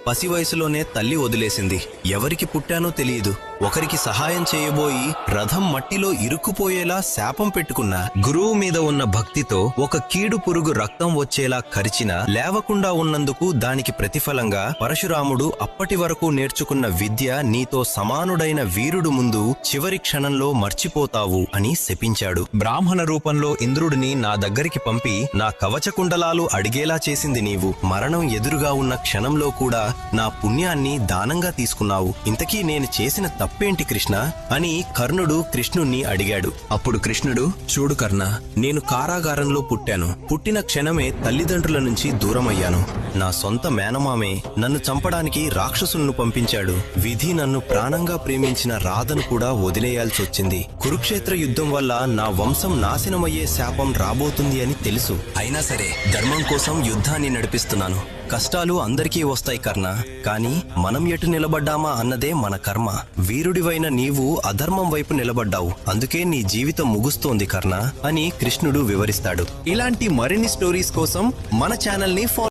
పసి వయసులోనే తల్లి వదిలేసింది. ఎవరికి పుట్టానో తెలియదు. ఒకరికి సహాయం చేయబోయి రథం మట్టిలో ఇరుక్కుపోయేలా శాపం పెట్టుకున్నా. గురువు మీద ఉన్న భక్తితో ఒక కీడు పురుగు రక్తం వచ్చేలా కరిచినా లేవకుండా ఉన్నందుకు దానికి ప్రతిఫలంగా పరశురాముడు అప్పటి వరకు నేర్చుకున్న విద్య నీతో సమానుడైన వీరుడు ముందు చివరి క్షణంలో మర్చిపోతావు అని శపించాడు. బ్రాహ్మణ రూపంలో ఇంద్రుడిని నా దగ్గరికి పంపి నా కవచకుండలాలు అడిగేలా చేసింది నీవు. మరణం ఎదురుగా ఉన్న క్షణంలో కూడా నా పుణ్యాన్ని దానంగా తీసుకున్నావు. ఇంతకీ నేను చేసిన తప్పేంటి కృష్ణ అని కర్ణుడు కృష్ణుణ్ణి అడిగాడు. అప్పుడు కృష్ణుడు, చూడు కర్ణ, నేను కారాగారంలో పుట్టాను. పుట్టిన క్షణమే తల్లిదండ్రుల నుంచి దూరమయ్యాను. నా సొంత మేనమామే నన్ను చంపడానికి రాక్షసులను పంపించాడు. విధి నన్ను ప్రాణంగా ప్రేమించిన రాధను కూడా వదిలేయాల్సి వచ్చింది. కురుక్షేత్ర యుద్ధం వల్ల నా వంశం నాశనమయ్యే శాపం రాబోతుంది అని తెలుసు. అయినా సరే ధర్మం కోసం యుద్ధాన్ని నడిపిస్తున్నాను. కష్టాలు అందరికీ వస్తాయి కర్ణ, కానీ మనం ఎటు నిలబడ్డామా అన్నదే మన కర్మ. వీరుడివైన నీవు అధర్మం వైపు నిలబడ్డావు. అందుకే నీ జీవితం ముగుస్తోంది కర్ణ అని కృష్ణుడు వివరిస్తాడు. ఇలాంటి మరిన్ని స్టోరీస్ కోసం మన ఛానల్ ని